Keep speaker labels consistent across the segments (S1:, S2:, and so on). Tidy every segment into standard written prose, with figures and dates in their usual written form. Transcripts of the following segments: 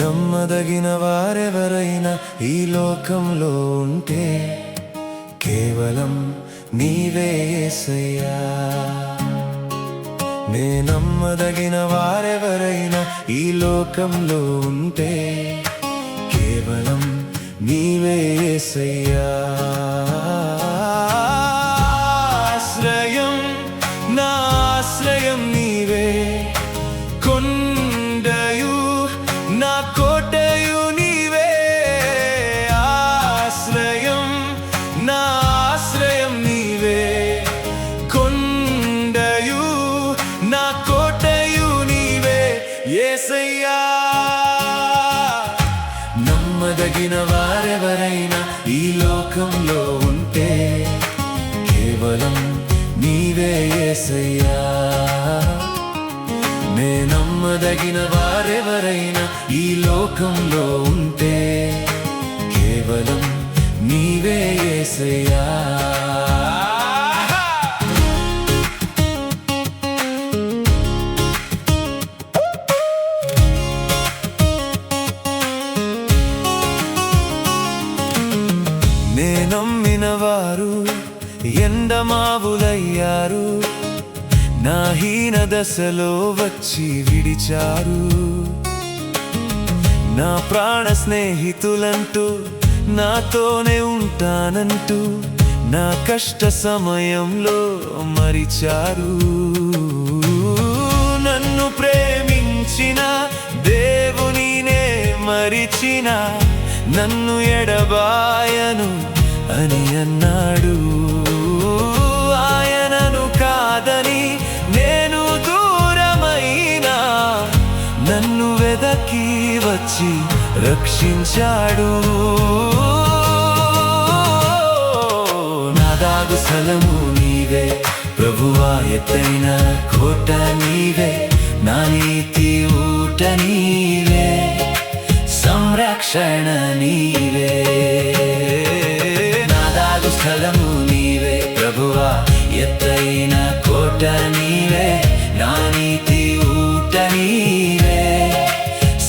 S1: నమ్మదగిన వారెవరైనా ఈ లోకంలో ఉంటే కేవలం నీవే యేసయ్యా. నే నమ్మదగిన వారెవరైనా ఈ లోకంలో ఉంటే కేవలం నీవే యేసయ్యా. ఆశ్రయం నా ఆశ్రయం నీవే, కొండయు నా కోటయు నీవే. ఆశ్రయం నా ఆశ్రయం నీవే, కొండయు నా కోటయు నీవే యేసయ్యా. నమ్మదగిన వారెవరైనా ఈ లోకంలో ఉంటే కేవలం నీవే యేసయ్యా. నే నమ్మదగిన వారెవరైనా ఈ లోకంలో ఉంటే కేవలం నీవే యేసయ్యా. నే నమ్మిన వారు ఎండమావులయ్యారు, నా హీన దశలో వచ్చి విడిచారు. నా ప్రాణ స్నేహితులంటూ నాతోనే ఉంటానంటూ నా కష్ట సమయంలో మరిచారు. నన్ను ప్రేమించిన దేవునినే మరిచిన నన్ను ఎడబాయను అని అన్నాడు. ఆయనను కాదని నేను దూరమైనా నన్ను వెదకి వచ్చి రక్షించాడు. నా దాగు స్థలము నీవే ప్రభువా, ఎత్తైన కోట నీవే, నా నీతి ఊట నీవే, సంరక్షణ నీవే. నా దాగు స్థలము నీవే ప్రభువా, ఎత్తైన కోట నీవే, నా నీతి ఊట నీవే,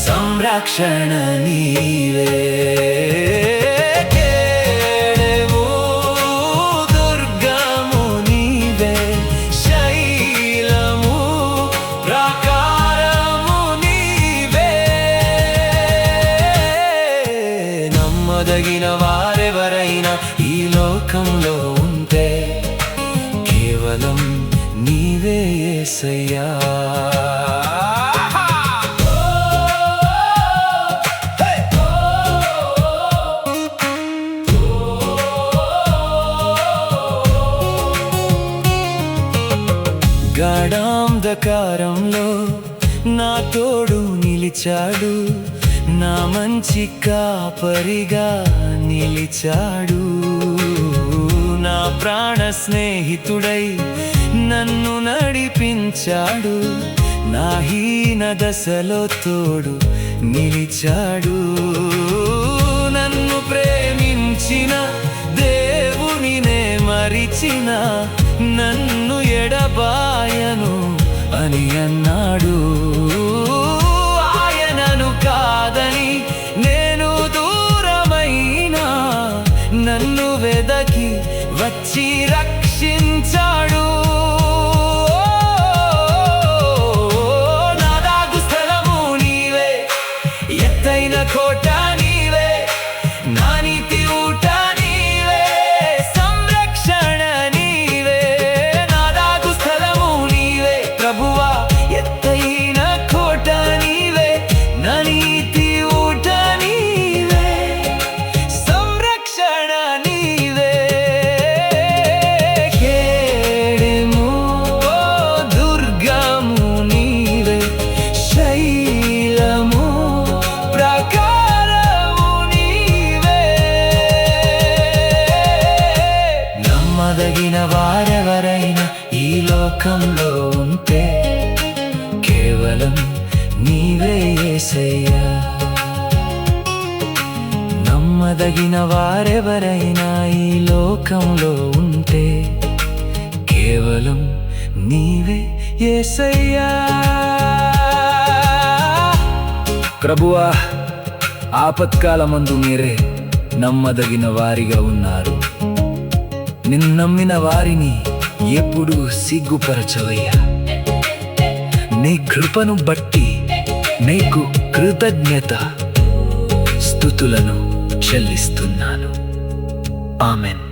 S1: సంరక్షణ నీవే. కేడెము దుర్గము నీవే, శైలము ప్రాకారము నీవే. నమ్మదగిన వారెవరైనా ఈ లోకంలో ఉంటే కేవలం నీవే యేసయ్యా. గాఢాంధకారంలో నా తోడు నిలిచాడు, నా మంచి కాపరిగా నిలిచాడు. నా ప్రాణ స్నేహితుడై నన్ను నడిపించాడు, నా హీన దశలో తోడు నిలిచాడు. నన్ను ప్రేమించిన దేవునినే మరిచిన నన్ను ఎడబాయను అని అన్నాడు. ఆయనను కాదని నేను దూరమైనా నన్ను వెదకి వచ్చి రక్షించాడు. నా దాగు స్థలము నీవే, ఎత్తైన కోట నీవే, నా నీతి ఊట నీవే, సంరక్షణ నీవే. నా దాగు స్థలము నీవే ప్రభువా, ఎత్తైన కోట నీవే, నా నీతి ఊట నీవే, సంరక్షణ నీవే. కేడెము దుర్గము నీవే, శైలము ప్రాకారము నీవే. నమ్మదగిన వారెవరైనా ఈ లోకంలో ఉంటే కేవలం నీవే యేసయ్యా. నమ్మదగిన వారెవరైనా ఈ లోకంలో ఉంటే కేవలం నీవే యేసయ్యా. ప్రభువా ఆపత్కాలమందు మీరే నమ్మదగిన వారిగా ఉన్నారు. నిన్ను నమ్మిన వారిని ఎప్పుడూ సిగ్గుపరచవయ్యా. నీ కృపను బట్టి నీకు కృతజ్ఞత స్తుతులను చెల్లిస్తున్నాను. ఆమెన్.